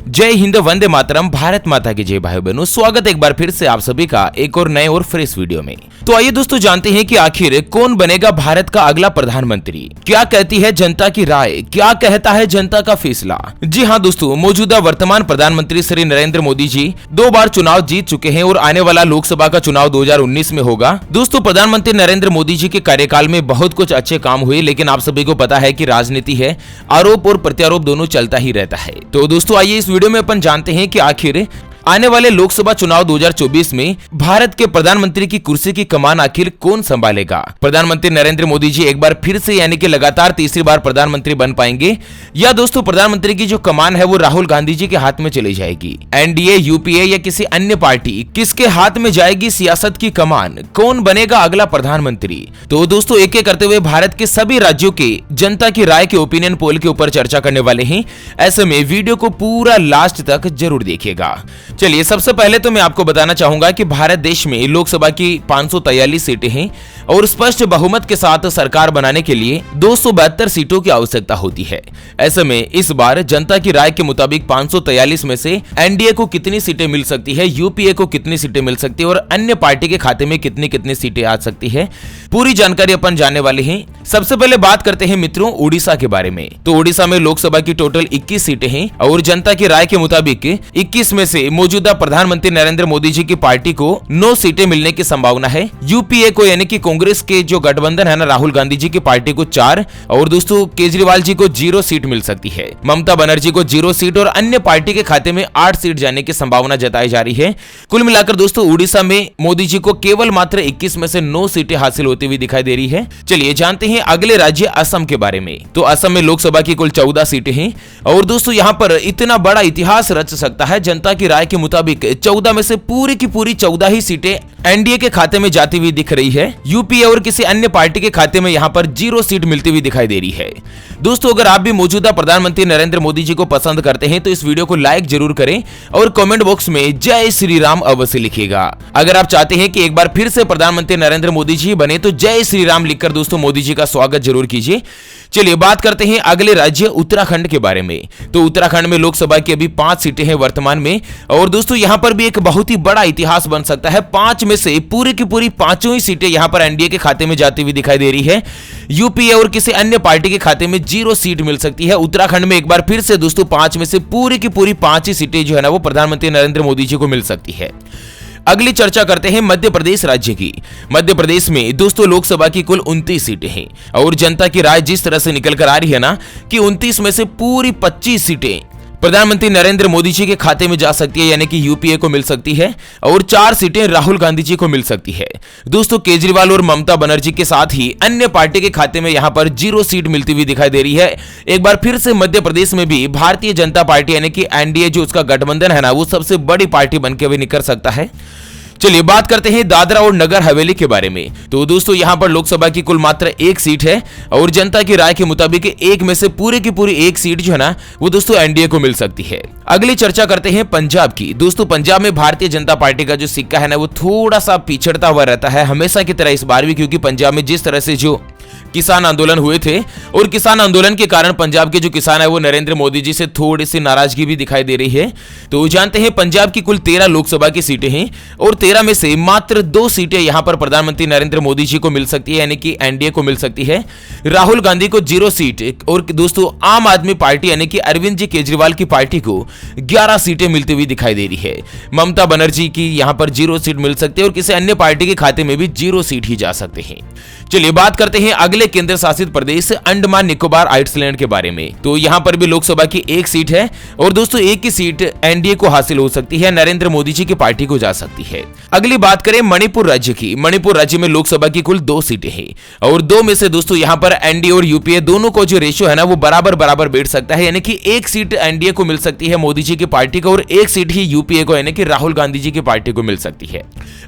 जय हिंद, वंदे मातरम, भारत माता की जय। भाई बहनों, स्वागत एक बार फिर से आप सभी का एक और नए और फ्रेश वीडियो में। तो आइए दोस्तों जानते हैं कि आखिर कौन बनेगा भारत का अगला प्रधानमंत्री। क्या कहती है जनता की राय, क्या कहता है जनता का फैसला। जी हाँ दोस्तों, मौजूदा वर्तमान प्रधानमंत्री श्री नरेंद्र मोदी जी 2 बार चुनाव जीत चुके हैं और आने वाला लोकसभा का चुनाव 2019 में होगा। दोस्तों, प्रधानमंत्री नरेंद्र मोदी जी के कार्यकाल में बहुत कुछ अच्छे काम हुए, लेकिन आप सभी को पता है कि राजनीति है, आरोप और प्रत्यारोप दोनों चलता ही रहता है। तो दोस्तों आइए इस वीडियो में अपन जानते हैं कि आखिर आने वाले लोकसभा चुनाव 2024 में भारत के प्रधानमंत्री की कुर्सी की कमान आखिर कौन संभालेगा। प्रधानमंत्री नरेंद्र मोदी जी एक बार फिर से यानी कि लगातार तीसरी बार प्रधानमंत्री बन पाएंगे, या दोस्तों प्रधानमंत्री की जो कमान है वो राहुल गांधी जी के हाथ में चली जाएगी। एनडीए, यूपीए या किसी अन्य पार्टी, किसके हाथ में जाएगी सियासत की कमान, कौन बनेगा अगला प्रधानमंत्री। तो दोस्तों एक एक करते हुए भारत के सभी राज्यों के जनता की राय के ओपिनियन पोल के ऊपर चर्चा करने वाले हैं। ऐसे में वीडियो को पूरा लास्ट तक जरूर देखिएगा। चलिए सबसे पहले तो मैं आपको बताना चाहूंगा कि भारत देश में लोकसभा की 543 सीटें हैं और स्पष्ट बहुमत के साथ सरकार बनाने के लिए 272 सीटों की आवश्यकता होती है। ऐसे में इस बार जनता की राय के मुताबिक 543 में से एनडीए को कितनी सीटें मिल सकती है, यूपीए को कितनी सीटें मिल सकती है और अन्य पार्टी के खाते में कितनी कितनी सीटें आ सकती है, पूरी जानकारी अपन जानने वाले हैं। सबसे पहले बात करते हैं मित्रों उड़ीसा के बारे में। तो उड़ीसा में लोकसभा की टोटल 21 सीटें हैं और जनता की राय के मुताबिक 21 में से मौजूदा प्रधानमंत्री नरेंद्र मोदी जी की पार्टी को 9 सीटें मिलने की संभावना है। यूपीए को यानी कि कांग्रेस के जो गठबंधन है ना, राहुल गांधी जी की पार्टी को 4 और दोस्तों केजरीवाल जी को 0 सीट मिल सकती है। ममता बनर्जी को 0 सीट और अन्य पार्टी के खाते में 8 सीट जाने की संभावना जताई जा रही है। कुल मिलाकर दोस्तों उड़ीसा में मोदी जी को केवल मात्र 21 में से 9 सीटें हासिल होती हुई दिखाई दे रही है। चलिए जानते हैं अगले राज्य असम के बारे में। तो असम में लोकसभा की कुल 14 सीटें हैं और दोस्तों यहाँ पर इतना बड़ा इतिहास रच सकता है। जनता की राय के मुताबिक 14 में से पूरी की पूरी 14 ही सीटें एनडीए के खाते में जाती हुई दिख रही है। यूपीए और किसी अन्य पार्टी के खाते में यहाँ पर 0 सीट मिलती हुई दिखाई दे रही है। दोस्तों अगर आप भी मौजूदा प्रधानमंत्री नरेंद्र मोदी जी को पसंद करते हैं तो इस वीडियो को लाइक जरूर करें और कमेंट बॉक्स में जय श्री राम अवश्य लिखिएगा। अगर आप चाहते हैं कि एक बार फिर से प्रधानमंत्री नरेंद्र मोदी जी बने तो जय श्री राम लिखकर दोस्तों मोदी जी का स्वागत जरूर कीजिए। चलिए बात करते हैं अगले राज्य उत्तराखंड के बारे में। तो उत्तराखंड में लोकसभा की अभी 5 सीटें हैं वर्तमान में और दोस्तों यहां पर भी एक बहुत ही बड़ा इतिहास बन सकता है। 5 में से पूरी की पूरी 5 ही सीटें यहां पर एनडीए के खाते में जाती हुई दिखाई दे रही है। यूपीए और किसी अन्य पार्टी के खाते में 0 सीट मिल सकती है। उत्तराखंड में एक बार फिर से दोस्तों 5 में से पूरी की पूरी 5 ही सीटें जो है ना वो प्रधानमंत्री नरेंद्र मोदी जी को मिल सकती है। अगली चर्चा करते हैं मध्य प्रदेश राज्य की। मध्य प्रदेश में दोस्तों लोकसभा की कुल 29 सीटें हैं और जनता की राय जिस तरह से निकल कर आ रही है ना कि 29 में से पूरी 25 सीटें प्रधानमंत्री नरेंद्र मोदी जी के खाते में जा सकती है, यानी कि यूपीए को मिल सकती है और 4 सीटें राहुल गांधी जी को मिल सकती है। दोस्तों केजरीवाल और ममता बनर्जी के साथ ही अन्य पार्टी के खाते में यहां पर 0 सीट मिलती हुई दिखाई दे रही है। एक बार फिर से मध्य प्रदेश में भी भारतीय जनता पार्टी यानी कि एनडीए जो उसका गठबंधन है ना वो सबसे बड़ी पार्टी बनकर भी निकल सकता है। चलिए बात करते हैं दादरा और नगर हवेली के बारे में। तो दोस्तों यहां पर लोकसभा की कुल मात्र 1 सीट है और जनता की राय के मुताबिक 1 में से पूरी की पूरी 1 सीट जो है ना वो दोस्तों एनडीए को मिल सकती है। अगली चर्चा करते हैं पंजाब की। दोस्तों पंजाब में भारतीय जनता पार्टी का जो सिक्का है ना वो थोड़ा सा पिछड़ता हुआ रहता है, हमेशा की तरह इस बार भी, क्योंकि पंजाब में जिस तरह से जो किसान आंदोलन हुए थे और किसान आंदोलन के कारण पंजाब के जो किसान है वो नरेंद्र मोदी जी से थोड़ी सी नाराजगी भी दिखाई दे रही है। तो जानते हैं पंजाब की कुल 13 लोकसभा की सीटें हैं और 13 में से मात्र 2 सीटें यहां पर प्रधानमंत्री नरेंद्र मोदी जी को मिल सकती है, यानी कि एनडीए को मिल सकती है। राहुल गांधी को 0 सीट और दोस्तों आम आदमी पार्टी यानी कि अरविंद जी केजरीवाल की पार्टी को 11 सीटें मिलती हुई दिखाई दे रही है। ममता बनर्जी की यहां पर 0 सीट मिल सकती है और किसी अन्य पार्टी के खाते में भी 0 सीट ही जा सकते हैं। चलिए बात करते हैं अगले केंद्र शासित प्रदेश अंडमान निकोबार आइलैंड के बारे में। तो यहां पर भी लोकसभा की 1 सीट है और दोस्तों 1 ही सीट एनडीए को हासिल हो सकती है, नरेंद्र मोदी जी की पार्टी को जा सकती है। अगली बात करें मणिपुर राज्य की। मणिपुर राज्य में लोकसभा की कुल 2 सीटें हैं और 2 में से दोस्तों यहां पर एनडीए और यूपीए दोनों को जो रेशियो है ना वो बराबर बराबर बैठ सकता है, यानी कि 1 सीट एनडीए को मिल सकती है मोदी जी की पार्टी को और 1 सीट ही यूपीए को यानी कि राहुल गांधी जी की पार्टी को मिल सकती है।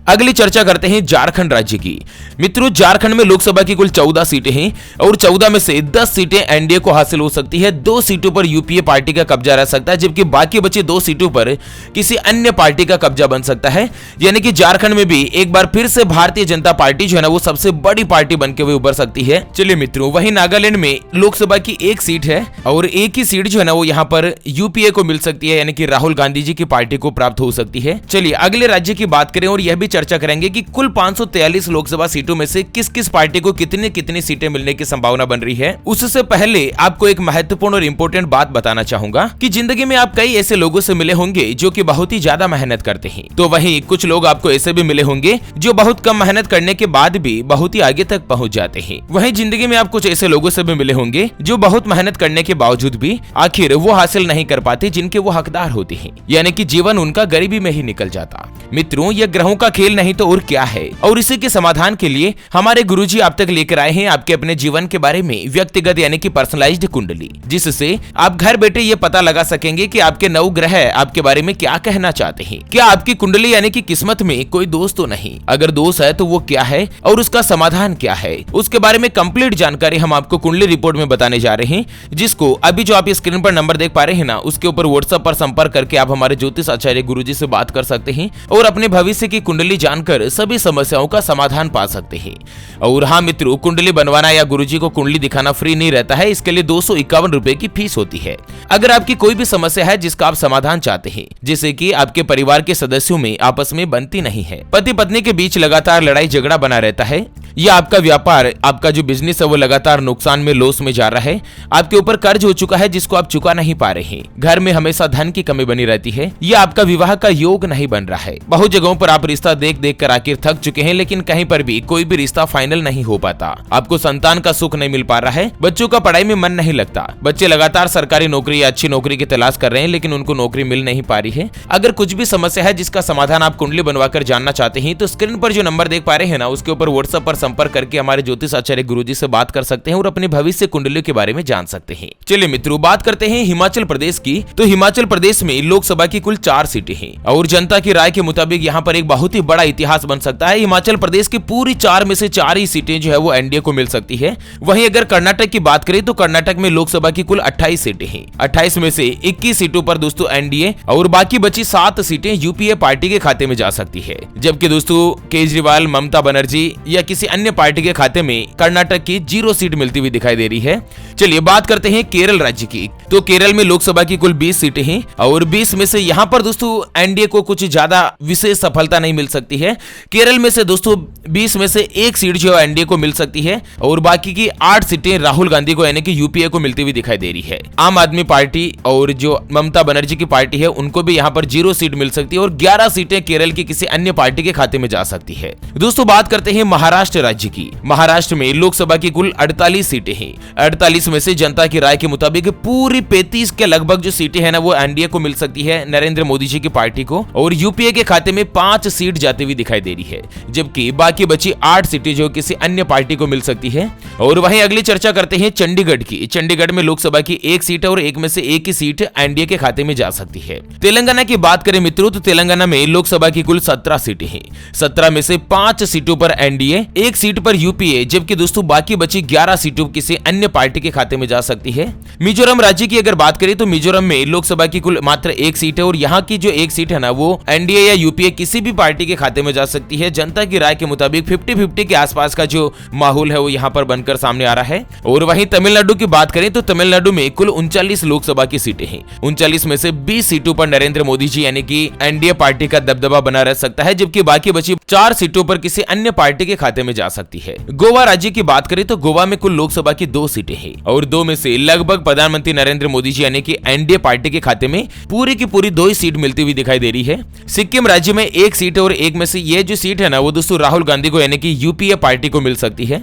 अगली चर्चा करते हैं झारखंड राज्य की। मित्रों झारखंड में लोकसभा की कुल 14 सीटें हैं और 14 में से 10 सीटें एनडीए को हासिल हो सकती है। 2 सीटों पर यूपीए पार्टी का कब्जा रह सकता है, जबकि बाकी बची 2 सीटों पर किसी अन्य पार्टी का कब्जा बन सकता है। यानी कि झारखंड में भी एक बार फिर से भारतीय जनता पार्टी जो है ना वो सबसे बड़ी पार्टी बनके हुए उभर सकती है। चलिए मित्रों, वहीं नागालैंड में लोकसभा की 1 सीट है और एक ही सीट जो है ना वो यहाँ पर यूपीए को मिल सकती है, यानी कि राहुल गांधी जी की पार्टी को प्राप्त हो सकती है। चलिए अगले राज्य की बात करें और यह भी चर्चा करेंगे कि कुल 543 लोकसभा सीटों में से किस किस पार्टी को कितनी कितनी सीटें मिलने की संभावना बन रही है। उससे पहले आपको एक महत्वपूर्ण और इंपॉर्टेंट बात बताना चाहूंगा कि जिंदगी में आप कई ऐसे लोगों से मिले होंगे जो कि बहुत ही ज्यादा मेहनत करते हैं, तो वहीं कुछ लोग आपको ऐसे भी मिले होंगे जो बहुत कम मेहनत करने के बाद भी बहुत ही आगे तक पहुंच जाते हैं। वहीं जिंदगी में आप कुछ ऐसे लोगों से भी मिले होंगे जो बहुत मेहनत करने के बावजूद भी आखिर वो हासिल नहीं कर पाते जिनके वो हकदार होते हैं, यानी कि जीवन उनका गरीबी में ही निकल जाता। मित्रों, यह ग्रहों का खेल नहीं तो और क्या है, और इसी के समाधान के लिए हमारे गुरुजी आप तक लेकर आए हैं आपके अपने जीवन के बारे में व्यक्तिगत यानी कि पर्सनलाइज्ड कुंडली, जिससे आप घर बैठे ये पता लगा सकेंगे कि आपके 9 ग्रह आपके बारे में क्या कहना चाहते हैं। क्या आपकी कुंडली यानी कि किस्मत में कोई दोष तो नहीं, अगर दोष है तो वो क्या है और उसका समाधान क्या है, उसके बारे में कंप्लीट जानकारी हम आपको कुंडली रिपोर्ट में बताने जा रहे हैं, जिसको अभी जो आप स्क्रीन पर नंबर देख पा रहे हैं ना, उसके ऊपर व्हाट्सएप पर संपर्क करके आप हमारे ज्योतिष आचार्य गुरुजी से बात कर सकते हैं और अपने भविष्य की कुंडली जानकर सभी समस्याओं का समाधान पा सकते हैं। और हाँ मित्रों, कुंडली बनवाना या गुरुजी को कुंडली दिखाना फ्री नहीं रहता है, इसके लिए 251 रुपए की फीस होती है। अगर आपकी कोई भी समस्या है जिसका आप समाधान चाहते हैं, जैसे कि आपके परिवार के सदस्यों में आपस में बनती नहीं है, पति पत्नी के बीच लगातार लड़ाई झगड़ा बना रहता है, या आपका व्यापार, आपका जो बिजनेस है वो लगातार नुकसान में, लॉस में जा रहा है, आपके ऊपर कर्ज हो चुका है जिसको आप चुका नहीं पा रहे हैं, घर में हमेशा धन की कमी बनी रहती है, या आपका विवाह का योग नहीं बन रहा है। बहुत जगहों पर आप रिश्ता देख देख कर आखिर थक चुके हैं, लेकिन कहीं पर भी कोई भी रिश्ता फाइनल नहीं हो पाता। आपको संतान का सुख नहीं मिल पा रहा है, बच्चों का पढ़ाई में मन नहीं लगता, बच्चे लगातार सरकारी नौकरी या अच्छी नौकरी की तलाश कर रहे हैं लेकिन उनको नौकरी मिल नहीं पा रही है। अगर कुछ भी समस्या है जिसका समाधान आप कुंडली बनवाकर जानना चाहते हैं, तो स्क्रीन पर जो नंबर देख पा रहे हैं ना, उसके ऊपर व्हाट्सएप पर संपर्क करके हमारे ज्योतिष आचार्य गुरुजी से बात कर सकते हैं और अपने भविष्य कुंडली के बारे में जान सकते हैं। चलिए मित्रों, बात करते हैं हिमाचल प्रदेश की। तो हिमाचल प्रदेश में लोकसभा की कुल 4 सीटें हैं और जनता की राय के मुताबिक यहाँ पर एक बहुत ही बड़ा इतिहास बन सकता है। हिमाचल प्रदेश की पूरी 4 में से 4 ही सीटें जो है वो एनडीए को मिल सकती है। वहीं अगर कर्नाटक की बात करें तो कर्नाटक में लोकसभा की कुल 28 सीटें हैं। 28 में से 21 सीटों पर दोस्तों एनडीए और बाकी बची 7 सीटें यूपीए पार्टी के खाते में जा सकती है, जबकि दोस्तों केजरीवाल, ममता बनर्जी या किसी अन्य पार्टी के खाते में कर्नाटक की 0 सीट मिलती हुई दिखाई दे रही है। चलिए बात करते हैं केरल राज्य की। तो केरल में लोकसभा की कुल 20 सीटें हैं और 20 में से यहाँ पर दोस्तों एनडीए को कुछ ज्यादा विशेष सफलता नहीं मिल सकती है। केरल में से दोस्तों 20 में से 1 सीट जो है एनडीए को मिल सकती है और बाकी की 8 सीटें राहुल गांधी को यानी कि यूपीए को मिलती हुई दिखाई दे रही है। आम आदमी पार्टी और जो ममता बनर्जी की पार्टी है उनको भी यहाँ पर 0 सीट मिल सकती है और 11 सीटें केरल की किसी अन्य पार्टी के खाते में जा सकती है। दोस्तों बात करते हैं महाराष्ट्र राज्य की। महाराष्ट्र में लोकसभा की कुल 48 सीटें हैं। 48 में से जनता की राय के मुताबिक पूरी 35 के लगभग जो सीटें हैं ना वो एनडीए को मिल सकती है, नरेंद्र मोदी जी की पार्टी को, और यूपीए के खाते में 5 सीट जाती हुई दिखाई दे रही है, जबकि बाकी बची 8 सीटें जो किसी अन्य पार्टी को मिल सकती है। और वहीं अगली चर्चा करते हैं चंडीगढ़ की। चंडीगढ़ में लोकसभा की 1 सीट है और 1 में से 1 ही सीट एनडीए के खाते में जा सकती है। तेलंगाना की बात करें मित्रों तो तेलंगाना में लोकसभा की कुल 17 सीटें हैं। 17 में से 5 सीटों पर एनडीए, 1 सीट पर यूपीए, जबकि दोस्तों बाकी बची 11 सीटों किसी अन्य पार्टी के खाते में जा सकती है। मिजोरम राज्य की अगर बात करें तो मिजोरम में लोकसभा की कुल मात्र 1 सीट है और यहाँ की जो 1 सीट है ना वो एनडीए या यूपीए किसी भी पार्टी के खाते में जा सकती है। जनता की राय के मुताबिक 50-50 के आसपास का जो माहौल है वो यहाँ पर बनकर सामने आ रहा है। और वहीं तमिलनाडु की बात करें तो तमिलनाडु में कुल 39 लोकसभा की सीटें हैं। 39 में से 20 सीटों पर नरेंद्र मोदी जी यानी कि एनडीए पार्टी का दबदबा बना रह सकता है, जबकि बाकी बची 4 सीटों पर किसी अन्य पार्टी के खाते में जा सकती है। गोवा राज्य की बात करें तो गोवा में कुल लोकसभा की 2 सीटें हैं और 2 में से लगभग प्रधानमंत्री नरेंद्र मोदी जी यानी कि एनडीए पार्टी के खाते में पूरी की पूरी 2 ही सीट मिलती हुई दिखाई दे रही है। सिक्किम राज्य में 1 सीट है और 1 में से ये जो सीट है ना वो दोस्तों राहुल गांधी को यानी कि यूपीए पार्टी को मिल सकती है।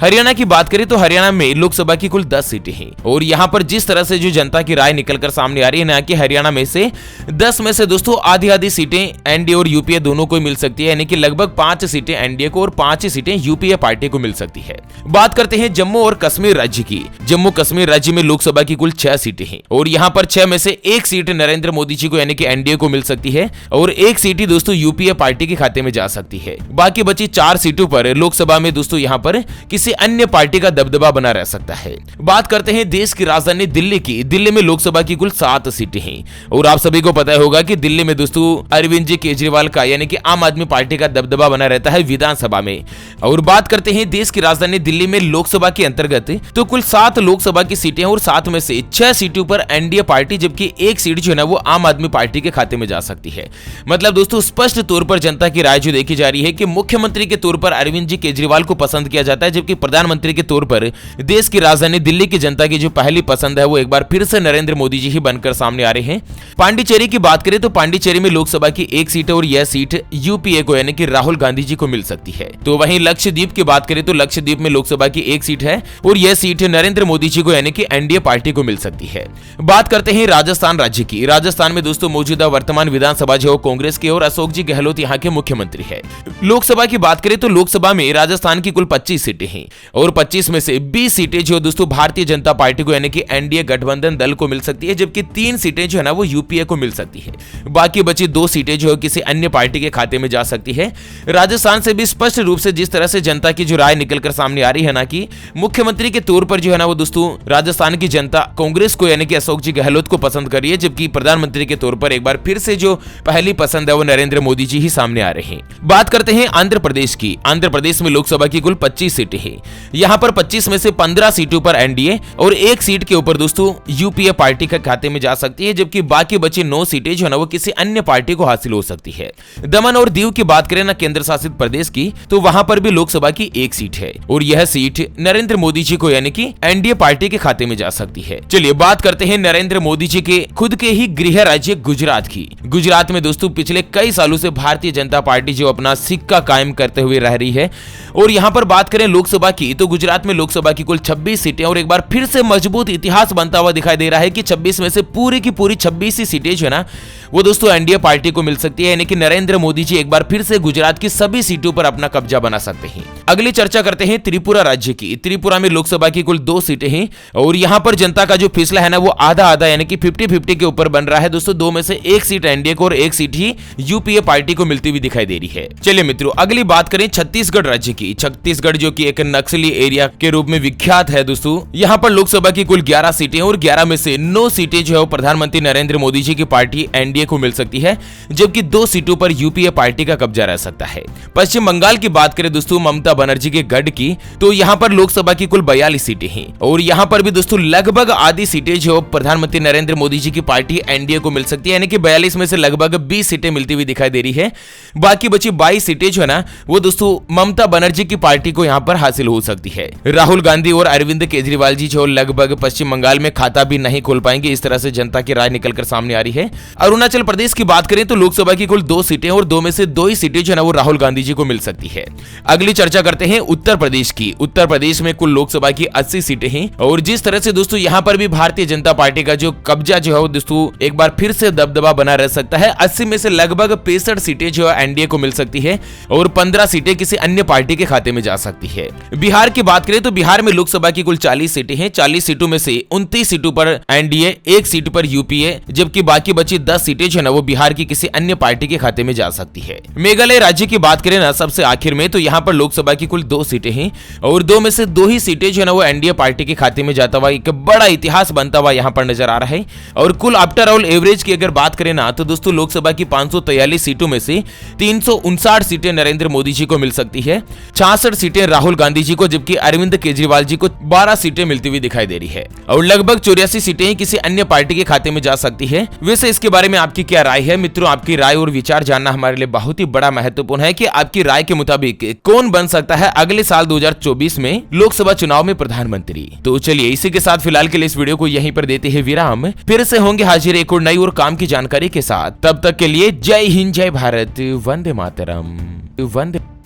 हरियाणा की बात करें तो हरियाणा में लोकसभा की कुल 10 सीटें हैं और यहाँ पर जिस तरह से जो जनता की राय निकलकर सामने आ रही है ना कि हरियाणा में से 10 में से दोस्तों आधी सीटें एनडीए और यूपीए दोनों को मिल सकती है, यानी कि लगभग 5 सीटें एनडीए को और 5 सीटें यूपीए पार्टी को मिल सकती है। बात करते हैं जम्मू और कश्मीर राज्य की। जम्मू कश्मीर राज्य में लोकसभा की कुल 6 सीटें हैं और यहाँ पर 6 में से 1 सीट नरेंद्र मोदी जी को यानी कि एनडीए को मिल सकती है और 1 सीट ही दोस्तों यूपीए पार्टी के खाते में जा सकती है। बाकी बची 4 सीटों पर लोकसभा में दोस्तों यहाँ पर किसी अन्य पार्टी का दबदबा बना रह सकता है। बात करते हैं देश की राजधानी दिल्ली की। दिल्ली में लोकसभा की कुल 7 सीटें हैं और आप सभी को पता होगा कि दिल्ली में दोस्तों अरविंद जी केजरीवाल का यानी कि आम आदमी पार्टी का दबदबा बना रहता है विधानसभा में। और बात करते हैं देश की राजधानी दिल्ली में लोकसभा के अंतर्गत तो कुल 7 लोकसभा की सीटें और 7 में से 6 सीटों पर एनडीए पार्टी जबकि 1 सीट जो है ना वो आम आदमी पार्टी के खाते में जा सकती है। मतलब दोस्तों स्पष्ट तौर पर जनता की राय जो देखी जा रही है कि मुख्यमंत्री के तौर पर अरविंद जी केजरीवाल को पसंद किया जाता है जबकि प्रधानमंत्री के तौर पर देश की राजधानी दिल्ली की जनता की जो पहली पसंद है वो एक बार फिर से नरेंद्र मोदी जी ही बनकर सामने आ रहे हैं। पांडिचेरी की बात करें तो पांडिचेरी में लोकसभा की 1 सीट और यह सीट यूपीए को यानी कि राहुल गांधी जी को मिल सकती है। तो वहीं लक्षद्वीप की बात करें तो लक्षद्वीप में लोकसभा की 1 सीट है और यह सीट नरेंद्र मोदी जी को यानी कि एनडीए पार्टी को मिल सकती है। बात करते हैं राजस्थान राज्य की। राजस्थान में दोस्तों मौजूदा वर्तमान विधानसभा जो कांग्रेस की और अशोक जी गहलोत यहाँ के मुख्यमंत्री है। लोकसभा की बात करें तो लोकसभा में राजस्थान की कुल 25 सीटें हैं और 25 में से 20 सीटें जो दोस्तों भारतीय जनता पार्टी को यानी कि एनडीए गठबंधन दल को मिल सकती है जबकि 3 सीटें जो है ना वो यूपीए को मिल सकती है। बाकी बची 2 सीटें जो किसी अन्य पार्टी के खाते में जा सकती है। राजस्थान से भी स्पष्ट रूप से जिस तरह से जनता की जो राय निकलकर सामने आ रही है ना कि मुख्यमंत्री के तौर पर जो है ना वो दोस्तों राजस्थान की जनता कांग्रेस को यानी कि अशोक जी गहलोत को पसंद कर रही है जबकि प्रधानमंत्री के तौर पर एक बार फिर से जो पहली पसंद है वो नरेंद्र मोदी जी ही सामने आ रहे हैं। बात करते हैं आंध्र प्रदेश की। आंध्र प्रदेश में लोकसभा की कुल 25 सीटें हैं। यहाँ पर 25 में से 15 सीटों पर एनडीए और 1 सीट के ऊपर दोस्तों यूपीए पार्टी के खाते में जा सकती है जबकि बाकी बची 9 सीटें जो है ना वो किसी अन्य पार्टी को हासिल हो सकती है। दमन और दीव की बात करें ना केंद्र शासित प्रदेश की तो वहां पर भी लोकसभा की 1 सीट है और यह सीट नरेंद्र मोदी जी को यानी कि एनडीए पार्टी के खाते में जा सकती है। चलिए बात करते हैं नरेंद्र मोदी जी के खुद के ही गृह राज्य गुजरात की। गुजरात में दोस्तों पिछले कई सालों से भारतीय जनता पार्टी जो अपना सिक्का कायम करते हुए रह रही है और यहाँ पर बात करें लोकसभा की तो गुजरात में लोकसभा की कुल 26 सीटें और एक बार फिर से मजबूत इतिहास बनता हुआ दिखाई दे रहा है कि 26 में से पूरी की पूरी 26 ही सीटें जो है ना वो दोस्तों एनडीए पार्टी को मिल सकती है यानी कि नरेंद्र मोदी जी एक बार फिर से गुजरात की सभी सीटों पर अपना कब्जा बना सकते हैं। अगली चर्चा करते हैं त्रिपुरा राज्य की। त्रिपुरा में लोकसभा की कुल 2 सीटें हैं और यहाँ पर जनता का जो फैसला है ना वो आधा आधा यानी कि 50-50 के ऊपर बन रहा है। दोस्तों 2 में से 1 सीट एनडीए को और 1 सीट ही यूपीए पार्टी को मिलती हुई दिखाई दे रही है। चलिए मित्रों अगली बात करें छत्तीसगढ़ राज्य की। छत्तीसगढ़ जो कि एक नक्सली एरिया के रूप में विख्यात है दोस्तों, यहाँ पर लोकसभा की कुल 11 सीटें और 11 में से 9 सीटें जो है प्रधानमंत्री नरेंद्र मोदी जी की पार्टी एनडीए को मिल सकती है जबकि 2 सीटों पर यूपीए पार्टी का कब्जा रह सकता है। पश्चिम बंगाल की बात करें दोस्तों ममता बनर्जी के गढ़ की तो यहाँ पर लोकसभा की कुल 42 सीटें हैं और यहाँ पर भी दोस्तों लगभग आधी सीटें जो प्रधानमंत्री नरेंद्र मोदी जी की पार्टी एनडीए को मिल सकती है यानी कि 42 में से लगभग 20 सीटें मिलती हुई दिखाई दे रही है। बाकी बची 22 सीटें जो है ना वो दोस्तों ममता बनर्जी की पार्टी को यहाँ पर हासिल हो सकती है। राहुल गांधी और अरविंद केजरीवाल जी जो लगभग पश्चिम बंगाल में खाता भी नहीं खोल पाएंगे, इस तरह से जनता की राय निकलकर सामने आ रही है। अरुणाचल प्रदेश की बात करें तो लोकसभा की कुल 2 सीटें और 2 में से 2 ही सीटें जो है ना वो राहुल गांधी जी को मिल सकती है। अगली चर्चा करते हैं उत्तर प्रदेश की। उत्तर प्रदेश में कुल लोकसभा की 80 सीटें हैं और जिस तरह से दोस्तों यहाँ पर भी भारतीय जनता पार्टी का जो कब्जा जो है वो दोस्तों एक बार फिर से दबदबा बना रह सकता है। 80 में से लगभग 65 सीटें जो है एनडीए को मिल सकती है और 15 सीटें किसी अन्य पार्टी के खाते में जा सकती है। बिहार की बात करें तो बिहार में लोकसभा की कुल 40 सीटें हैं। 40 सीटों में से 29 सीटों पर एनडीए, 1 सीट पर यूपीए जबकि बाकी बची 10 सीटें जो है ना वो बिहार की किसी अन्य पार्टी के खाते में जा सकती है। मेघालय राज्य की बात करें ना सबसे आखिर में तो यहाँ पर लोकसभा की कुल 2 सीटें हैं और 2 में से 2 ही सीटें जो है ना वो एनडीए पार्टी के खाते में जाता हुआ एक बड़ा इतिहास बनता हुआ यहाँ पर नजर आ रहा है। और कुल आफ्टर ऑल एवरेज की अगर बात करें ना तो दोस्तों लोकसभा की 543 सीटों में से 359 सीटें नरेंद्र मोदी जी को मिल सकती है, 66 सीटें राहुल गांधी जी को जबकि अरविंद केजरीवाल जी को 12 सीटें मिलती हुई दिखाई दे रही है और लगभग 84 सीटें किसी अन्य पार्टी के खाते में जा सकती है। वैसे इसके बारे में आपकी क्या राय है मित्रों? आपकी राय और विचार जानना हमारे लिए बहुत ही बड़ा महत्वपूर्ण है कि आपकी राय के मुताबिक कौन बन सकता है अगले साल 2024 में लोकसभा चुनाव में प्रधानमंत्री। तो चलिए इसी के साथ फिलहाल के लिए इस वीडियो को यहीं पर देते हैं विराम। फिर से होंगे हाजिर एक और नई और काम की जानकारी के साथ। तब तक के लिए जय हिंद, जय भारत, वंदे मातरम, वंदे